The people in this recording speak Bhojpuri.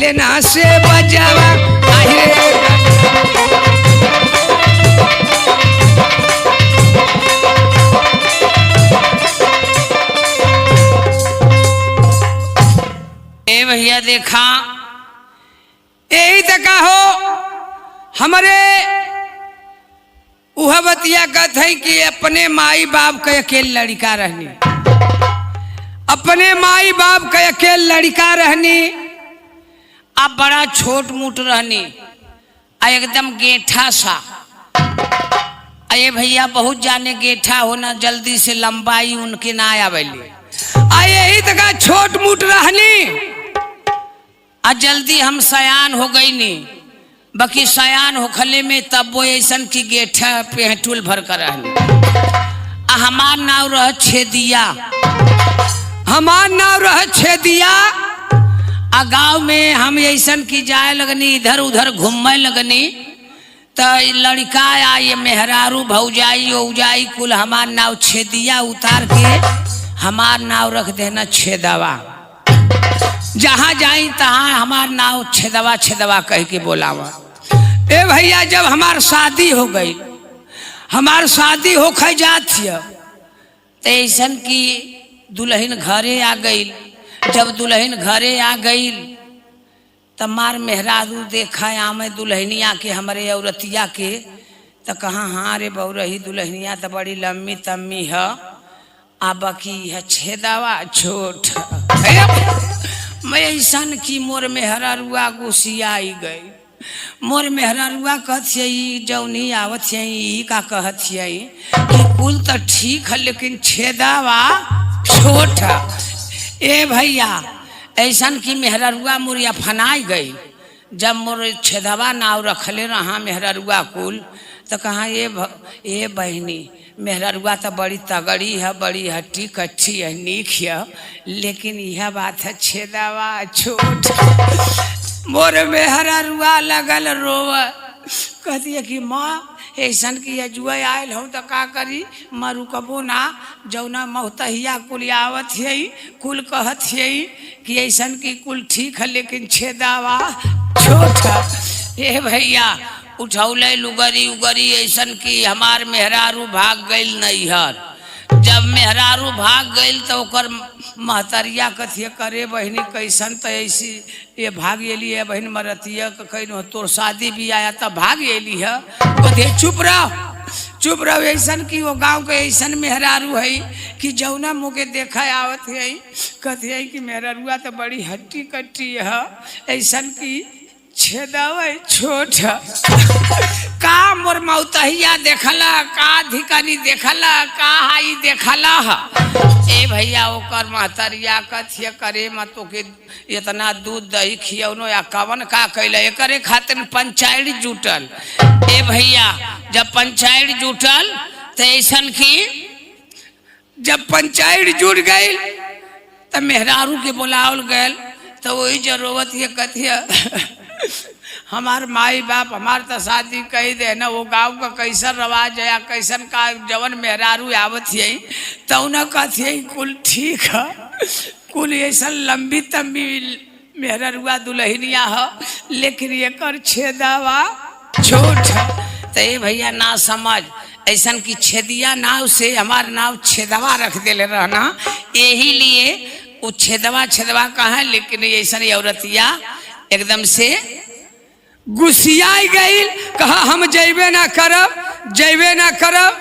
देना से बजावा ए भैया देखा यही तो कहो हमारे उह बतिया कहते हैं कि अपने माई बाप के अकेले लड़का रहनी, अपने माई बाप के अकेले लड़का रहनी, अब बड़ा छोट मोट रहनी एकदम गेठा सा। अये भैया बहुत जाने गेठा होना जल्दी से लंबाई उनके ना आवेली। यही तक छोट मोट रहनी आ जल्दी हम सयान हो गई नी, बाकी सयान होखले में तब वो ऐसा की गेठा पेटुल भर कर रहनी। हमार नाव रह छेदिया, हमार नाव रह छेदिया। आ गाँव में हम ऐसा की जाए लगनी, इधर उधर घूमने लगनी तो लड़का या ये मेहरारू भौजाई औजाई कुल हमार नाव छेदिया उतार के हमार नाव रख देना छेदवा। जहाँ जाई तहाँ हमार नाव छेदवा छेदवा कह के बोलावा। ए भैया जब हमार शादी हो गई, हमार शादी होके जात तो ऐसा की दुल्हन घरे आ गई। जब दुल्हन घरे आ गई तब मार मेहरारू देखा आमे दुल्हनिया के हमारे औरतिया के तो कहाँ हाँ रे बौरही दुल्हनिया तो बड़ी लम्बी तम्मी है आ बाकी है छेदावा छोट। मैं ऐसा की मोर मेहरारुआ गुस्सियाई गई। मोर मेहरारुआ कहती जौनी आवत का कहती कि कुल तो ठीक है लेकिन छेदावा छोट है। ए भैया ऐसा की मेहरारुआ मोरिया फनाई गई। जब मोर छेदवा नाव रखले रहा मेहरारुआ कुल तो कहाँ ये बहनी मेहरारुआ तो बड़ी तगड़ी है, बड़ी हट्टी कच्ची है, नीक है, लेकिन यह बात है छेदवा छोट। मोर मेहरारुआ लगल रोव, कहती है कि माँ ऐसा की अजुआ आयल हूँ तो का करी मरु कबो ना जौना मोहतहिया कुल आवत है कुल कहत है कि ऐसा की कुल ठीक है लेकिन छेदावा छोट है। ए भैया उठौले लुगरी उगरी ऐसा की हमार मेहरारू भाग गई नैहर। जब मेहरारू भाग गई तो ओकर महतरिया कथिए करे बहनी कैसन तो ऐसी ये भाग एली है बहन मरतिया कहीं तोर शादी भी आया तब भाग एली है। कथिए चुप रहो ऐसा की वो गांव के ऐसा मेहरारू है कि जौना मुके देखा आवत है कथिए कि मेहरारुआ तो बड़ी हट्टी कट्टी है ऐसा की छेदवा छोट का मोर मौतहिया देखला का धिकारी देखला का हाई देखला है। ए भैया ओकर महतरिया कथिए करे मत के इतना दूध दही खियौनो या कवन का कैले एकरे खातिर पंचायत जुटल। ए भैया जब पंचायत जुटल तो ऐसा की जब पंचायत जुट गई तो मेहरारू के बुलावल गए तो वही जरूरत ये कथिए हमार माई बाप हमार तो शादी कही दे ना वो गांव का कैसन रवाज है कैसन का जवन मेहरारू आवत है तो उन्हें कहती कुल ठीक है कुल ऐसा लंबी तंबी मेहरारुआ दुल्हनिया है लेकिन एक छेदावा छोट है। तो ये भैया ना समझ ऐसा की छेदिया नाव से हमार नाव छेदवा रख दे रहना यही लिए वो छेदवा कहा लेकिन ऐसा औरतिया एकदम से गुस्सियाई गई। कहा हम जैबे ना करब